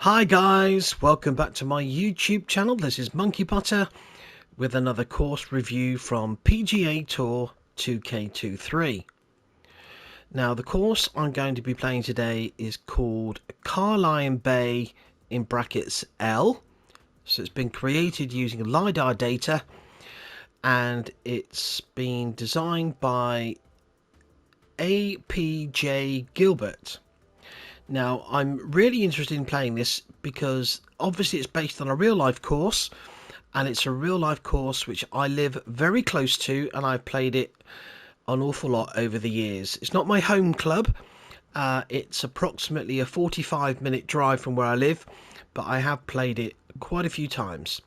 Hi guys, welcome back to my YouTube channel. This is Monkey Potter with another course review from PGA Tour 2K23. Now the course I'm going to be playing today is called Carlyon Bay in brackets L. So it's been created using LiDAR data and it's been designed by APJ Gilbert. Now, I'm really interested in playing this because obviously it's based on a real life course, and it's a real life course which I live very close to, and I've played it an awful lot over the years. It's not my home club. It's approximately a 45-minute drive from where I live, but I have played it quite a few times.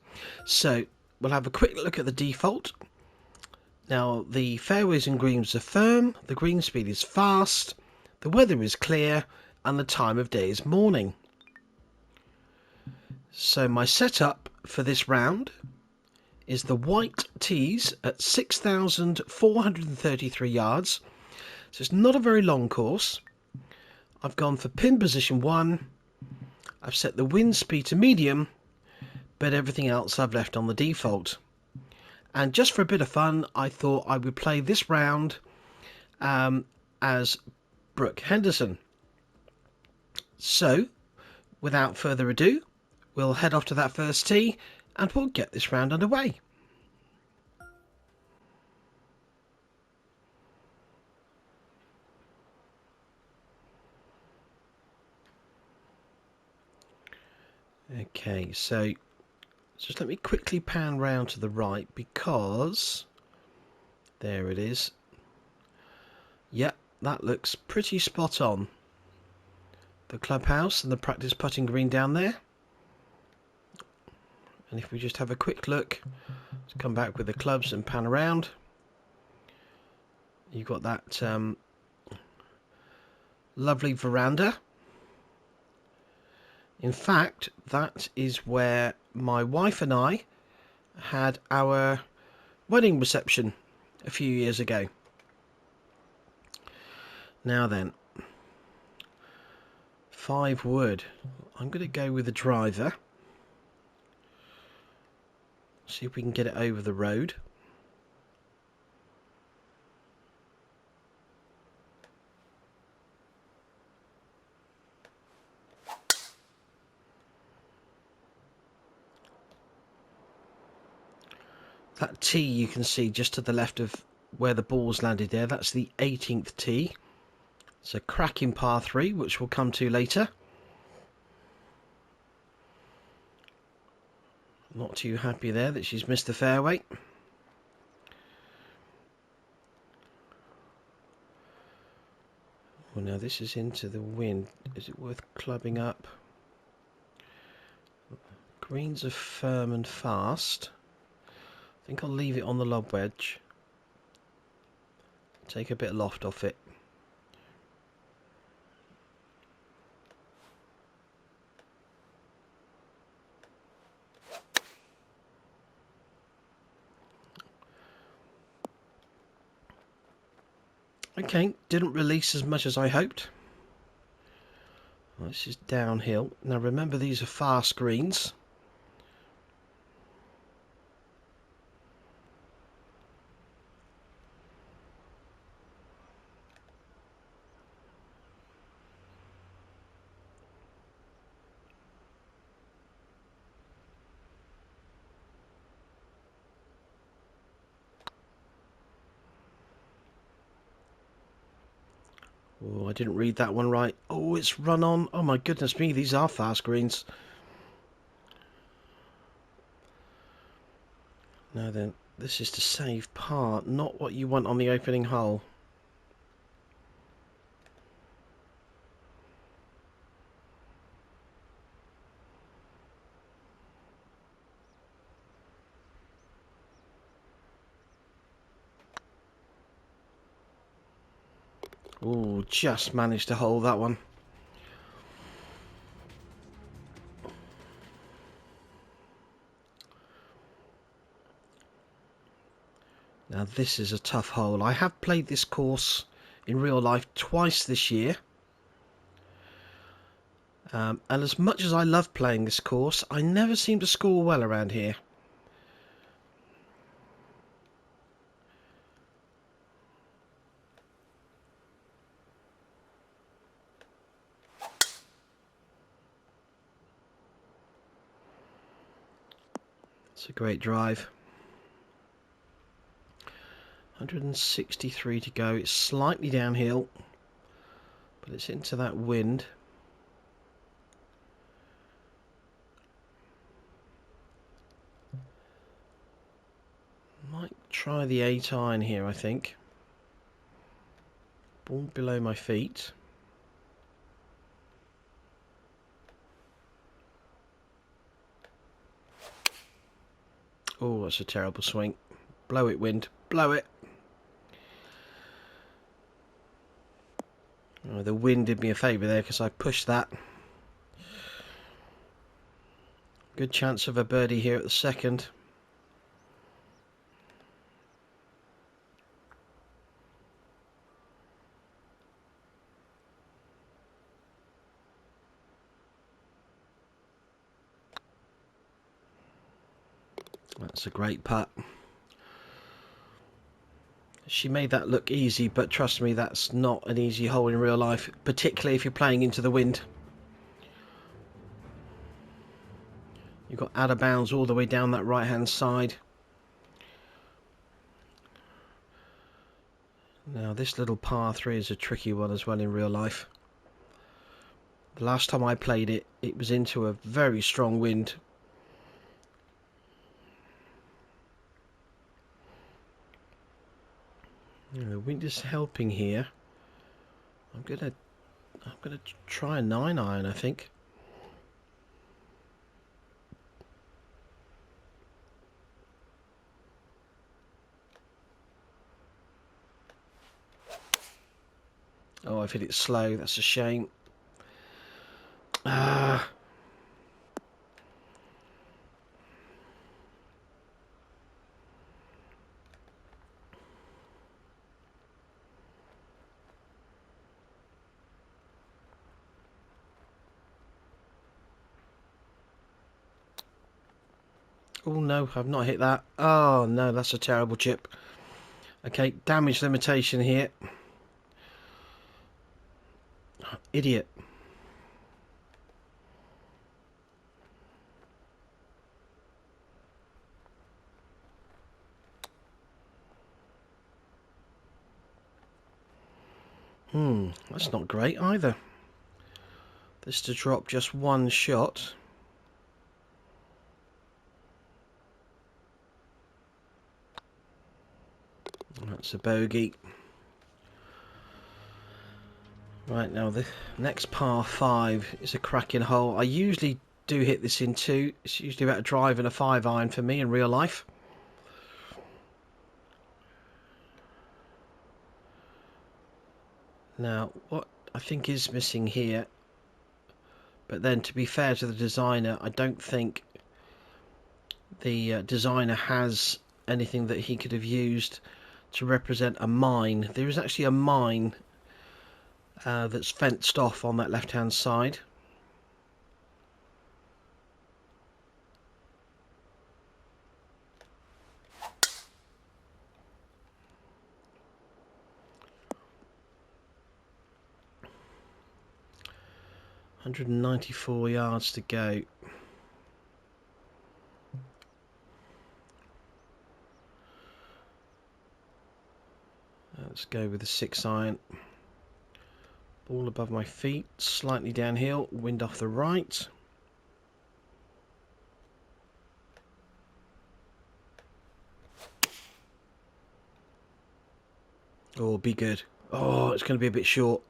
So we'll have a quick look at the default. Now, the fairways and greens are firm, the green speed is fast, the weather is clear, and the time of day is morning. So my setup for this round is the white tees at 6,433 yards. So it's not a very long course. I've gone for pin position 1. I've set the wind speed to medium, but everything else I've left on the default. And just for a bit of fun, I thought I would play this round as Brooke Henderson. So, without further ado, we'll head off to that first tee and we'll get this round underway. Okay, so just let me quickly pan round to the right because there it is. Yep, that looks pretty spot on. The clubhouse and the practice putting green down there. And if we just have a quick look, let's come back with the clubs and pan around. You've got that lovely veranda. In fact, that is where my wife and I had our wedding reception a few years ago. Now then, 5 wood. I'm going to go with the driver. See if we can get it over the road. That tee you can see just to the left of where the ball's landed there, that's the 18th tee. It's a cracking par 3, which we'll come to later. Not too happy there that she's missed the fairway. Well, now this is into the wind. Is it worth clubbing up? Greens are firm and fast. I think I'll leave it on the lob wedge. Take a bit of loft off it. Okay, didn't release as much as I hoped. Well, this is downhill. Now remember, these are fast greens. Oh, I didn't read that one right. Oh, it's run on. Oh my goodness me, these are fast greens. Now then, this is to save par, not what you want on the opening hole. Oh, just managed to hold that one. Now this is a tough hole. I have played this course in real life twice this year. And as much as I love playing this course, I never seem to score well around here. It's a great drive. 163 to go. It's slightly downhill, but it's into that wind. Might try the 8 iron here, I think. Ball below my feet. Oh, that's a terrible swing. Blow it, wind. Blow it. Oh, the wind did me a favour there because I pushed that. Good chance of a birdie here at the second. That's a great putt. She made that look easy, but trust me, that's not an easy hole in real life, particularly if you're playing into the wind. You've got out of bounds all the way down that right hand side. Now this little par 3 is a tricky one as well in real life. The last time I played it, it was into a very strong wind. The wind is helping here. I'm gonna try a 9 iron, I think. Oh, I've hit it slow. That's a shame. Ah. Oh no, I've not hit that. Oh no, that's a terrible chip. Okay, damage limitation here. Idiot. That's not great either. This to drop just one shot. That's a bogey. Right, now the next par 5 is a cracking hole. I usually do hit this in 2. It's usually about a drive and a 5 iron for me in real life. Now, what I think is missing here, but then to be fair to the designer, I don't think the designer has anything that he could have used to represent a mine. There is actually a mine that's fenced off on that left hand side. ...194 yards to go. Let's go with the 6 iron. Ball above my feet, slightly downhill, wind off the right. Oh, be good. Oh, it's going to be a bit short.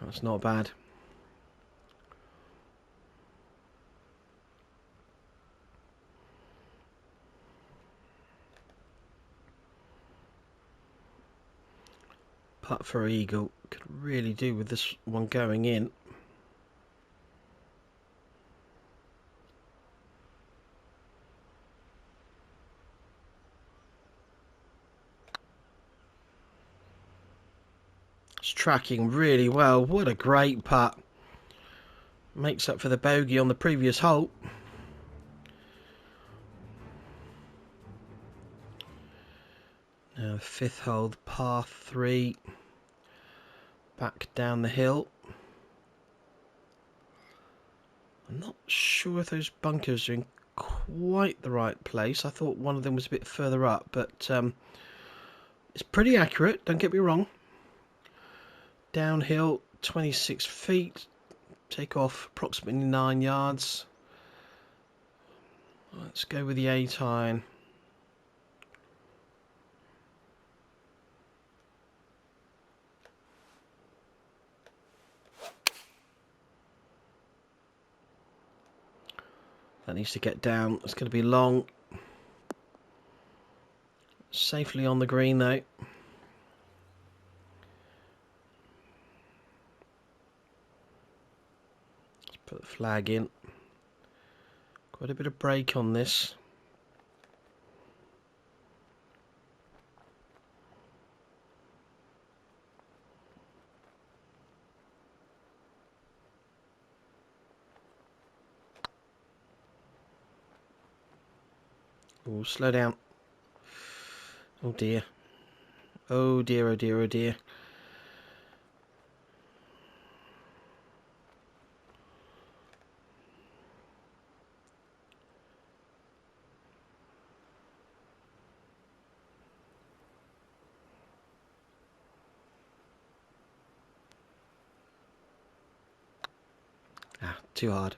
That's not bad. Putt for eagle. Could really do with this one going in. tracking really well. What a great putt. Makes up for the bogey on the previous hole. Now, fifth hole, par 3. Back down the hill. I'm not sure if those bunkers are in quite the right place. I thought one of them was a bit further up, but it's pretty accurate, don't get me wrong. Downhill, 26 feet. Take off approximately 9 yards. Let's go with the 8 iron. That needs to get down. It's going to be long. Safely on the green though. Let's put the flag in. Quite a bit of break on this. Oh, slow down. Oh dear. Oh dear, oh dear, oh dear. Ah, too hard.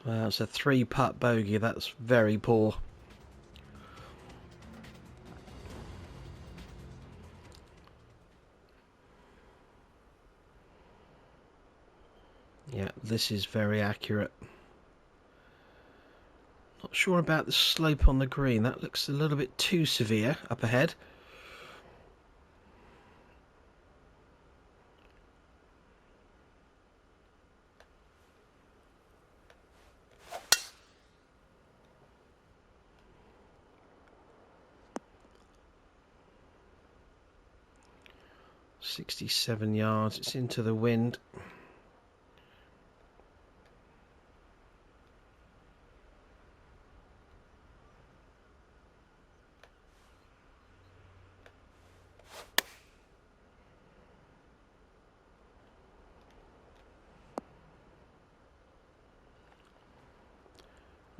Well, it's a 3-putt bogey. That's very poor. Yeah, this is very accurate. Not sure about the slope on the green. That looks a little bit too severe up ahead. "67 yards, it's into the wind.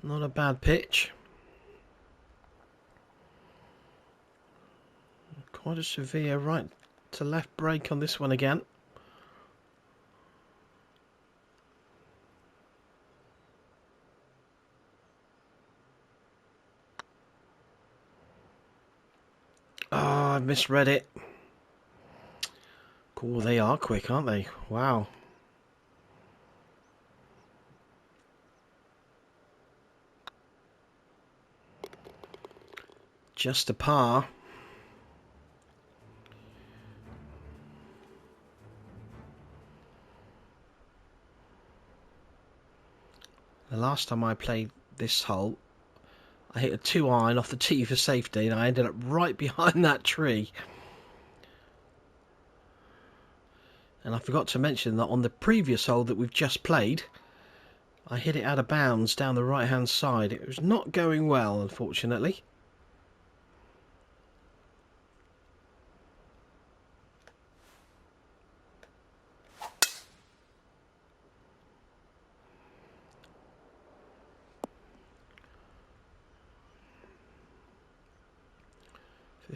Not a bad pitch. Quite a severe right to left break on this one again. Oh, I misread it. Cool, they are quick, aren't they? Wow. Just a par. The last time I played this hole, I hit a 2-iron off the tee for safety and I ended up right behind that tree. And I forgot to mention that on the previous hole that we've just played, I hit it out of bounds down the right hand side. It was not going well, unfortunately.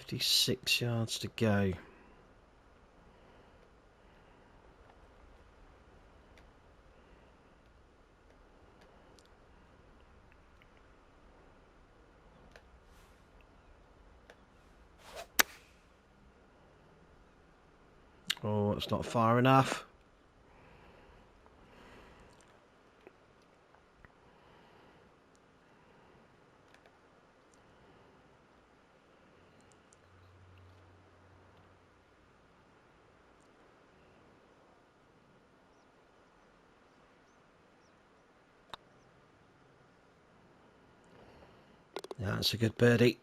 "56 yards to go." Oh, it's not far enough. That's a good birdie.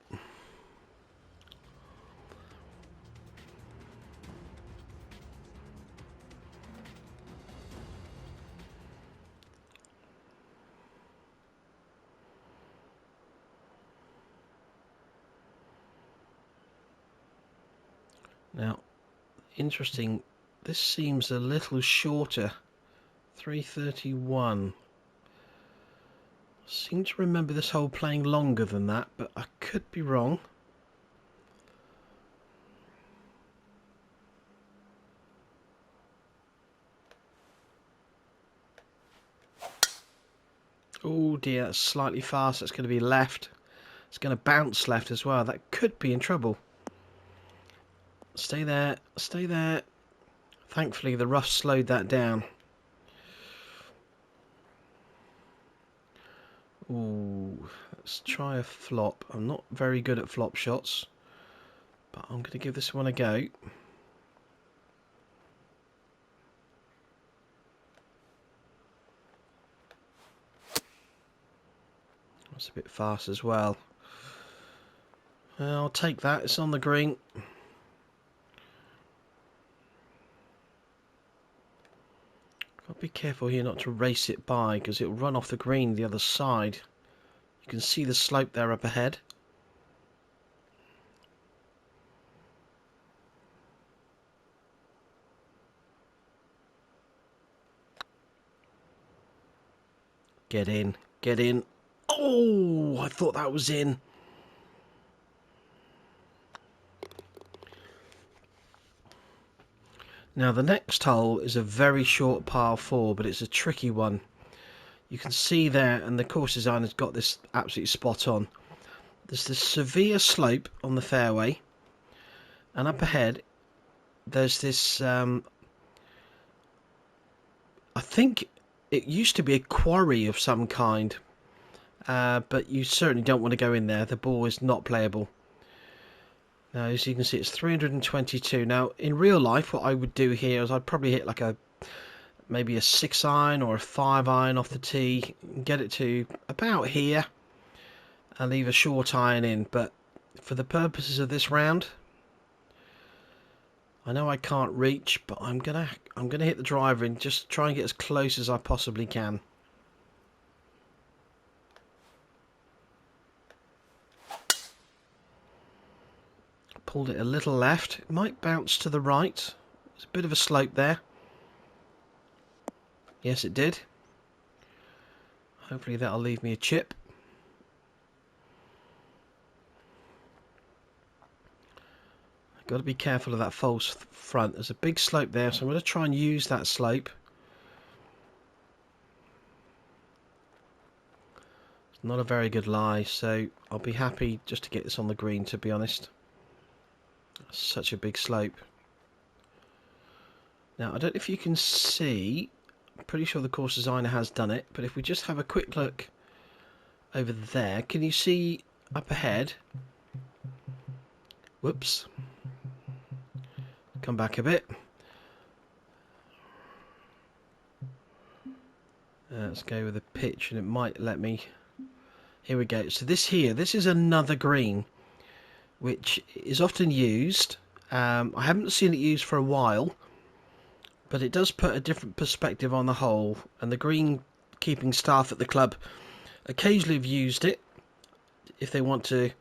Now, interesting, this seems a little shorter. 331. Seem to remember this hole playing longer than that, but I could be wrong. Oh dear, that's slightly fast. That's going to be left. It's going to bounce left as well. That could be in trouble. Stay there. Stay there. Thankfully, the rough slowed that down. Ooh, let's try a flop. I'm not very good at flop shots, but I'm going to give this one a go. That's a bit fast as well. I'll take that. It's on the green. Got to be careful here not to race it by, because it'll run off the green the other side. You can see the slope there up ahead. Get in. Get in. Oh, I thought that was in. Now the next hole is a very short par 4, but it's a tricky one. You can see there, and the course designer's got this absolutely spot on. There's this severe slope on the fairway, and up ahead there's this, I think it used to be a quarry of some kind, but you certainly don't want to go in there. The ball is not playable. Now, as you can see, it's 322. Now, in real life, what I would do here is I'd probably hit like maybe a 6-iron or a 5-iron off the tee, get it to about here, and leave a short iron in. But for the purposes of this round, I know I can't reach, but I'm gonna hit the driver and just try and get as close as I possibly can. Pulled it a little left. It might bounce to the right. There's a bit of a slope there. Yes, it did. Hopefully that'll leave me a chip. I've got to be careful of that false front. There's a big slope there, so I'm going to try and use that slope. It's not a very good lie, so I'll be happy just to get this on the green, to be honest. Such a big slope. Now, I don't know if you can see, I'm pretty sure the course designer has done it, but if we just have a quick look over there, can you see up ahead? Whoops. Come back a bit. Let's go with the pitch, and it might let me. Here we go. So this is another green, which is often used. I haven't seen it used for a while, but it does put a different perspective on the hole, and the green-keeping staff at the club occasionally have used it if they want to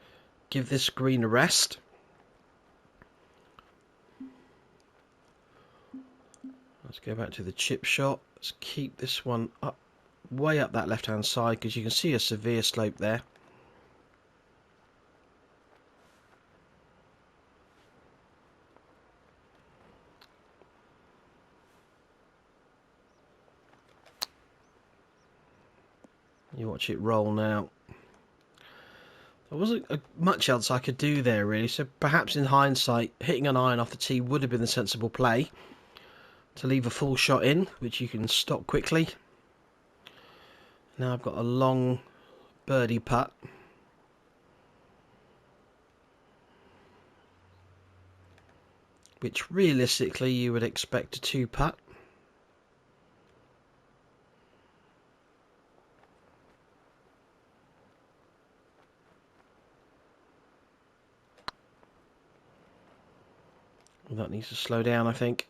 give this green a rest. Let's go back to the chip shot. Let's keep this one up, way up that left-hand side, because you can see a severe slope there. You watch it roll now. There wasn't much else I could do there, really, so perhaps in hindsight, hitting an iron off the tee would have been the sensible play, to leave a full shot in, which you can stop quickly. Now I've got a long birdie putt. Which realistically you would expect a 2-putt. That needs to slow down, I think.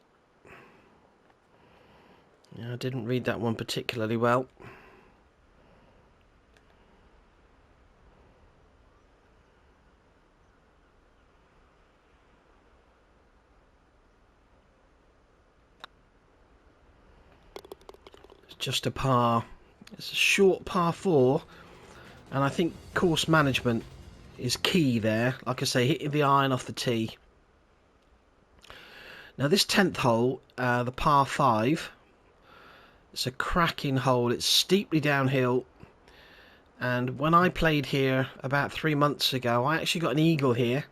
Yeah, I didn't read that one particularly well. It's just a par. It's a short par 4, and I think course management is key there. Like I say, hitting the iron off the tee. Now this 10th hole, the par 5, it's a cracking hole. It's steeply downhill, and when I played here about 3 months ago, I actually got an eagle here.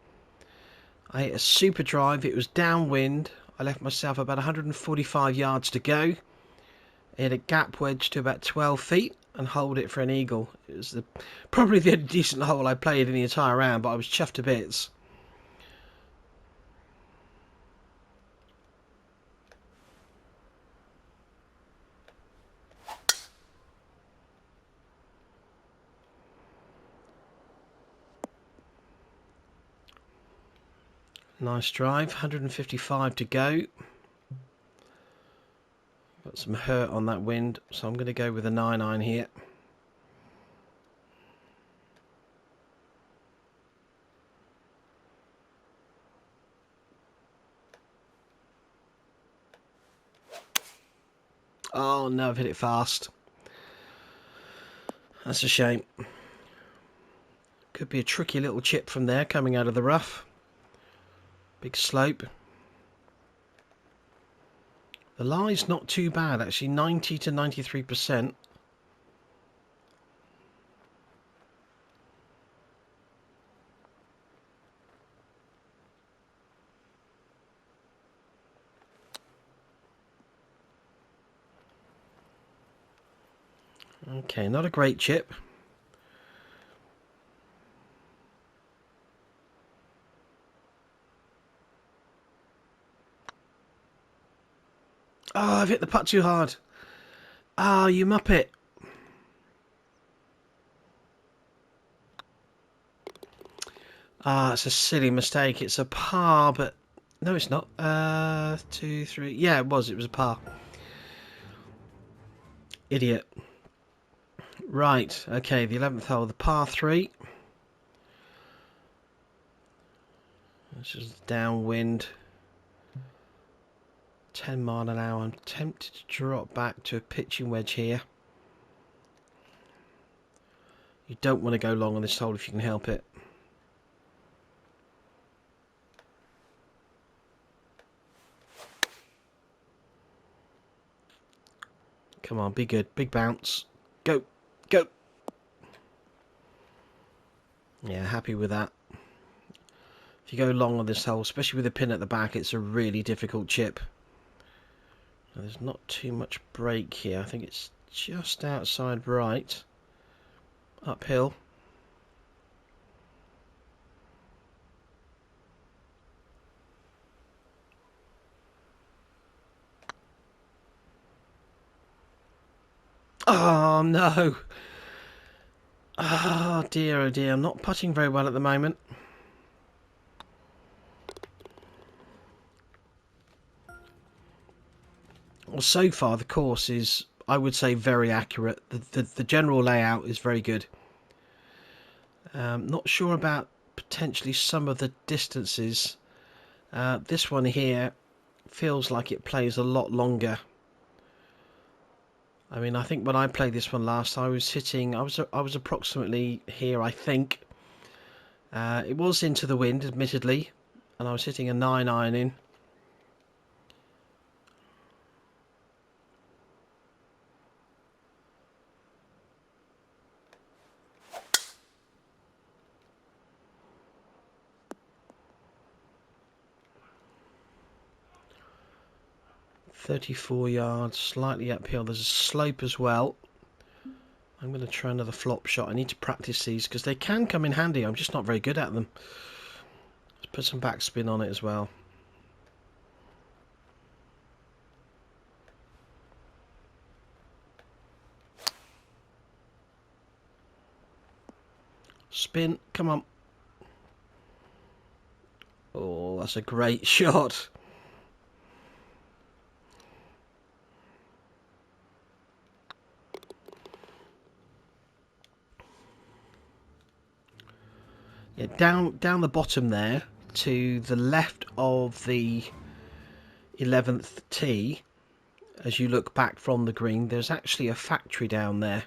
I hit a super drive. It was downwind. I left myself about 145 yards to go. I hit a gap wedge to about 12 feet and holed it for an eagle. It was probably the only decent hole I played in the entire round, but I was chuffed to bits. Nice drive, 155 to go. Got some hurt on that wind, so I'm going to go with a 9-iron here. Oh no, I've hit it fast. That's a shame. Could be a tricky little chip from there coming out of the rough. Big slope. The lie's not too bad actually, 90 to 93%. Okay, not a great chip. Oh, I've hit the putt too hard. Ah, oh, you muppet. Ah, it's a silly mistake. It's a par, but no, it's not. 2, 3. Yeah, it was. It was a par. Idiot. Right. Okay, the 11th hole, the par 3. This is downwind. 10 mile an hour. I'm tempted to drop back to a pitching wedge here. You don't want to go long on this hole if you can help it. Come on, be good. Big bounce. Go. Go. Yeah, happy with that. If you go long on this hole, especially with a pin at the back, it's a really difficult chip. Now, there's not too much break here. I think it's just outside right. Uphill. Oh no. Oh dear, oh dear. I'm not putting very well at the moment. Well, so far the course is, I would say, very accurate. The general layout is very good. Not sure about potentially some of the distances. This one here feels like it plays a lot longer. I mean, I think when I played this one last, I was hitting. I was approximately here, I think. It was into the wind, admittedly, and I was hitting a 9-iron in. .34 yards, slightly uphill. There's a slope as well. I'm going to try another flop shot. I need to practice these because they can come in handy. I'm just not very good at them. Let's put some backspin on it as well. Spin, come on. Oh, that's a great shot. Yeah, down the bottom there, to the left of the 11th tee, as you look back from the green, there's actually a factory down there.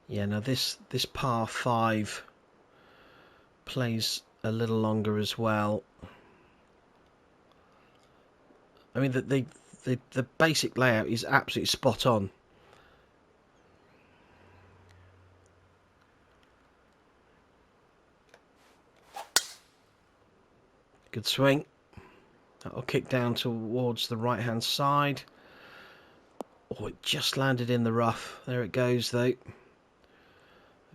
Yeah, now this par 5 plays a little longer as well. I mean, the basic layout is absolutely spot on. Good swing. That'll kick down towards the right hand side. Oh, it just landed in the rough. There it goes though.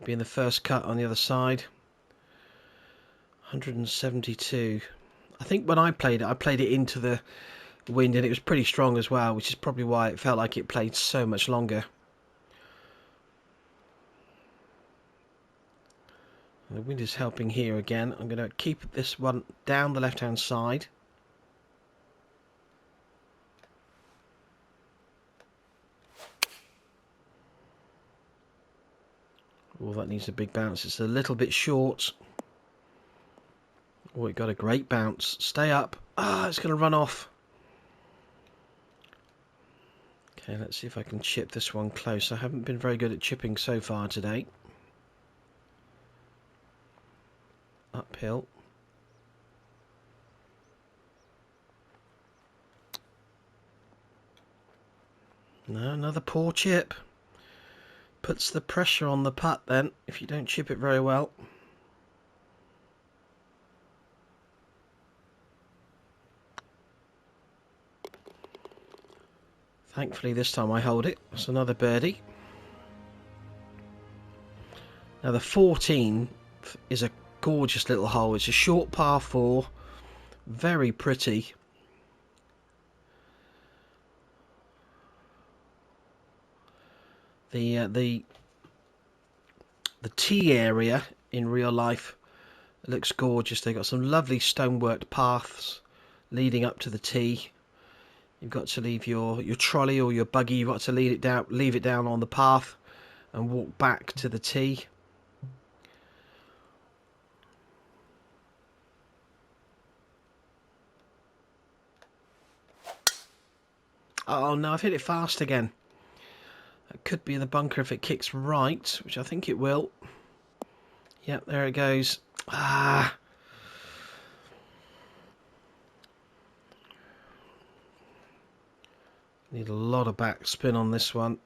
Being the first cut on the other side. 172. I think when I played it into the wind, and it was pretty strong as well, which is probably why it felt like it played so much longer. And the wind is helping here again. I'm going to keep this one down the left hand side. Oh, that needs a big bounce. It's a little bit short. Oh, it got a great bounce. Stay up. Ah, it's going to run off. Okay, let's see if I can chip this one close. I haven't been very good at chipping so far today. Uphill. No, another poor chip. Puts the pressure on the putt then, if you don't chip it very well. Thankfully this time I hold it. That's another birdie. Now the 14 is a gorgeous little hole. It's a short par 4. Very pretty. The tee area in real life looks gorgeous. They've got some lovely stoneworked paths leading up to the tee. You've got to leave your trolley or your buggy. You've got to leave it down on the path and walk back to the tee. Oh no, I've hit it fast again. That could be in the bunker if it kicks right, which I think it will. Yep, there it goes. Ah. Need a lot of back spin on this one.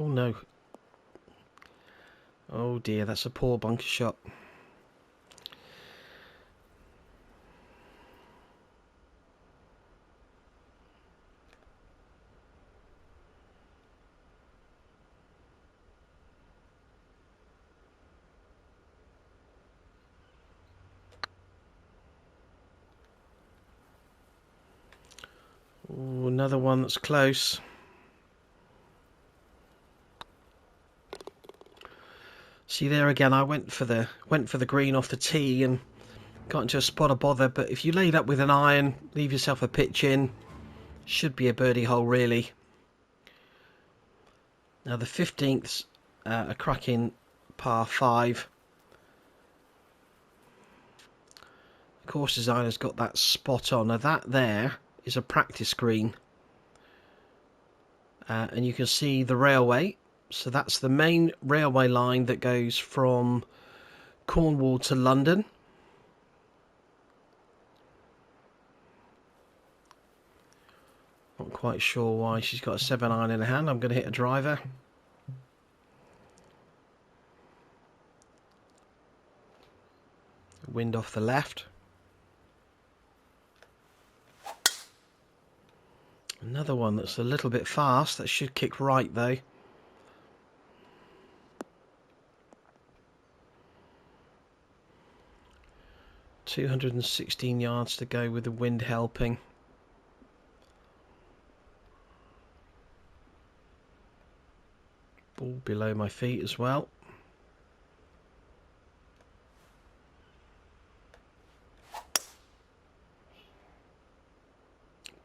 Oh no. Oh dear, that's a poor bunker shot. Ooh, another one that's close. See there again, I went for the green off the tee and got into a spot of bother, but if you laid up with an iron, leave yourself a pitch in, should be a birdie hole really. Now the 15th's a cracking par 5. The course designer's got that spot on. Now that there is a practice green. And you can see the railway. So that's the main railway line that goes from Cornwall to London. Not quite sure why she's got a 7-iron in her hand. I'm going to hit a driver. Wind off the left. Another one that's a little bit fast. That should kick right though. $216 yards to go with the wind helping. Ball below my feet as well.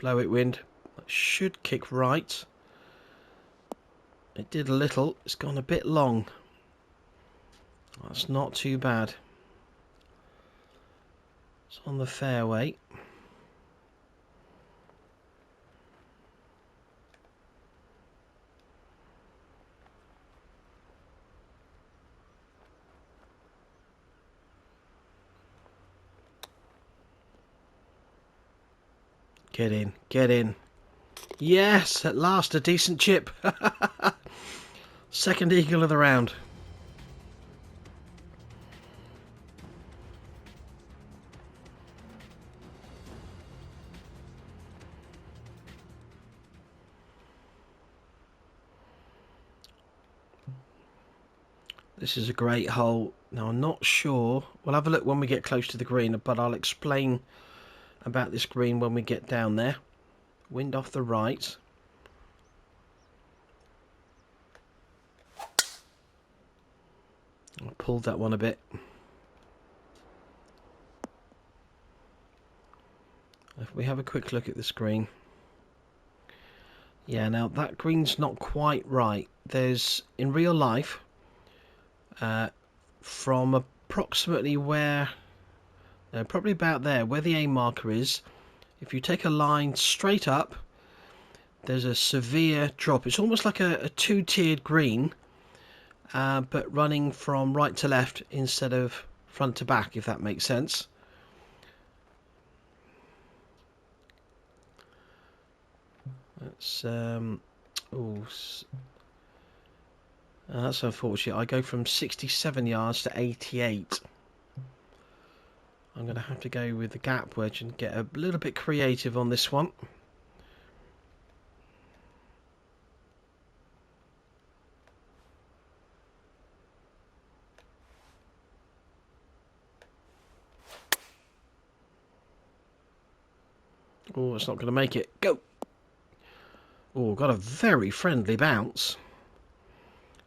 Blow it, wind. That should kick right. It did a little. It's gone a bit long. That's not too bad. It's on the fairway. Get in, get in. Yes, at last a decent chip. Second eagle of the round. This is a great hole. Now I'm not sure. We'll have a look when we get close to the green, but I'll explain about this green when we get down there. Wind off the right. I pulled that one a bit. If we have a quick look at the screen. Yeah, now that green's not quite right. There's, in real life, from approximately where, probably about there, where the A marker is, if you take a line straight up, there's a severe drop. It's almost like a two-tiered green, but running from right to left instead of front to back, if that makes sense. That's that's unfortunate. I go from 67 yards to 88. I'm going to have to go with the gap wedge and get a little bit creative on this one. Oh, it's not going to make it. Go! Oh, got a very friendly bounce.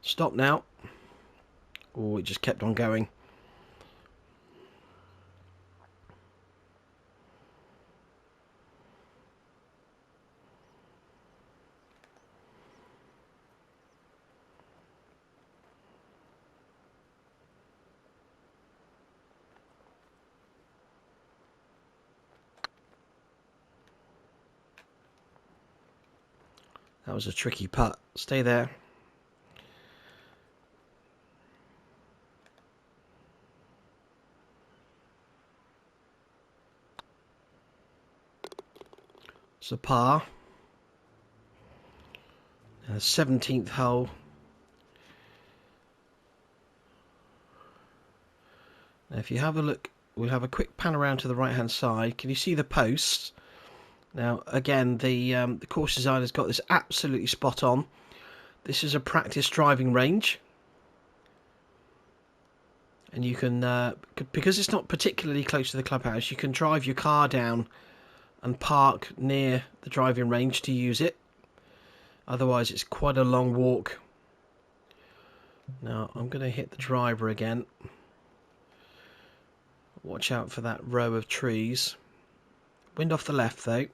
Stop now. Oh, it just kept on going. That was a tricky putt. Stay there. It's a par. 17th hole. Now if you have a look, we'll have a quick pan around to the right hand side. Can you see the posts? Now again, the course designer's got this absolutely spot on. This is a practice driving range, and you can because it's not particularly close to the clubhouse, you can drive your car down and park near the driving range to use it. Otherwise it's quite a long walk. Now I'm going to hit the driver again. Watch out for that row of trees. Wind off the left though.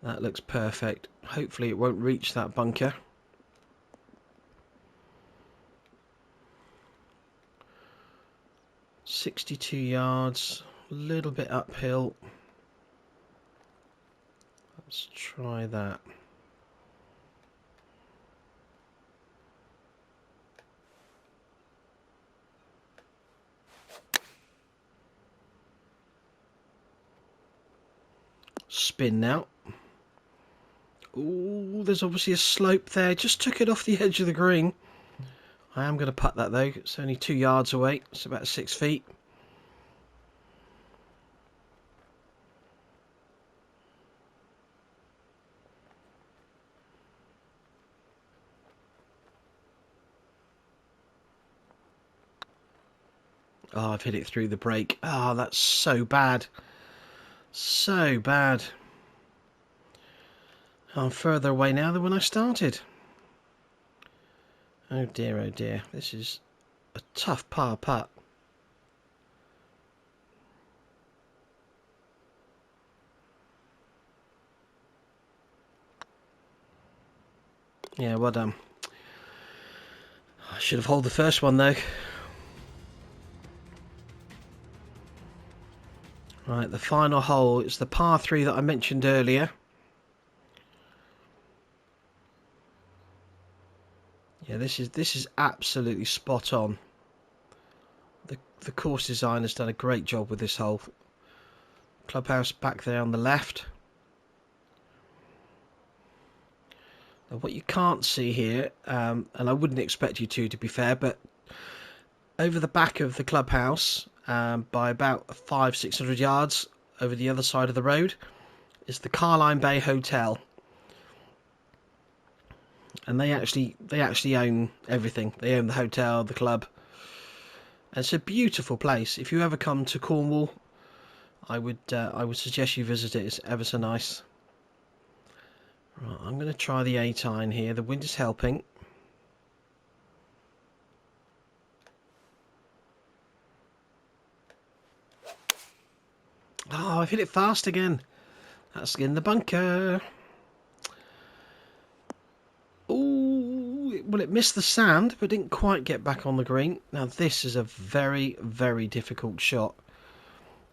That looks perfect. Hopefully it won't reach that bunker. .62 yards, a little bit uphill. Let's try that. Spin now. Ooh, there's obviously a slope there. Just took it off the edge of the green. I am going to putt that though. It's only 2 yards away. It's about 6 feet. Oh, I've hit it through the break. Oh, that's so bad. So bad. I'm further away now than when I started. Oh dear, oh dear. This is a tough par putt. Yeah, well done. I should have held the first one though. Right, the final hole is the par 3 that I mentioned earlier. Yeah, this is absolutely spot on. The course designer's done a great job with this hole. Clubhouse back there on the left. Now, what you can't see here, and I wouldn't expect you to be fair, but over the back of the clubhouse, by about 500-600 yards over the other side of the road, is the Carlyon Bay Hotel. And they actually own everything. They own the hotel, the club. And it's a beautiful place. If you ever come to Cornwall, I would suggest you visit it. It's ever so nice. Right, I'm going to try the 8-iron here. The wind is helping. Oh, I've hit it fast again. That's in the bunker. Ooh, well, it missed the sand, but didn't quite get back on the green. Now, this is a very, very difficult shot.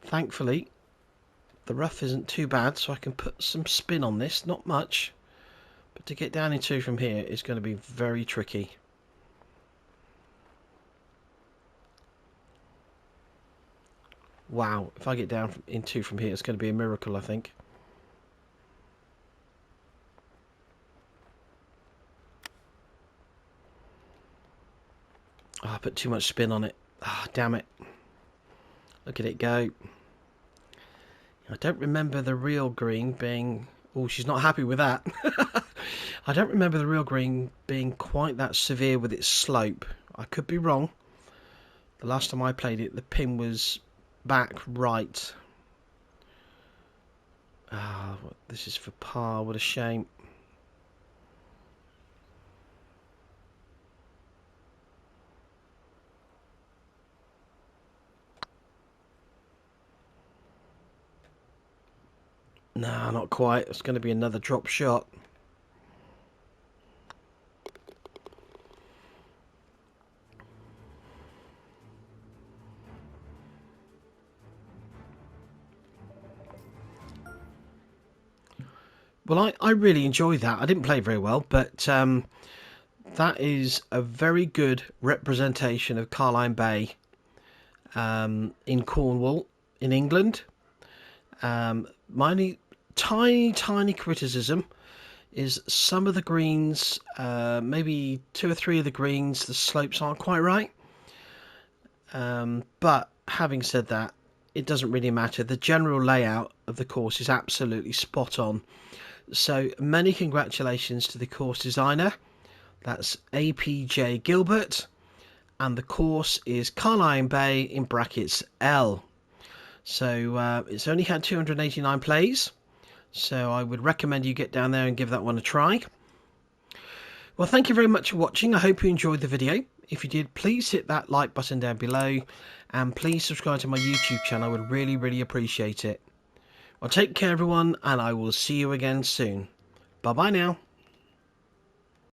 Thankfully, the rough isn't too bad, so I can put some spin on this. Not much, but to get down in 2 from here is going to be very tricky. Wow, if I get down in 2 from here, it's going to be a miracle, I think. Oh, I put too much spin on it. Ah, damn it. Look at it go. I don't remember the real green being... Oh, she's not happy with that. I don't remember the real green being quite that severe with its slope. I could be wrong. The last time I played it, the pin was back right. Ah, this is for par. What a shame. No, not quite. It's going to be another drop shot. Well, I really enjoyed that. I didn't play very well, but that is a very good representation of Carlyon Bay in Cornwall, in England. My only tiny criticism is some of the greens, maybe 2 or 3 of the greens, the slopes aren't quite right. But having said that, it doesn't really matter. The general layout of the course is absolutely spot on. So many congratulations to the course designer. That's APJ Gilbert. And the course is Carlyon Bay in brackets L. So it's only had 289 plays. So I would recommend you get down there and give that one a try. Well, thank you very much for watching. I hope you enjoyed the video. If you did, please hit that like button down below. And please subscribe to my YouTube channel. I would really appreciate it. Well, take care everyone, and I will see you again soon. Bye bye now.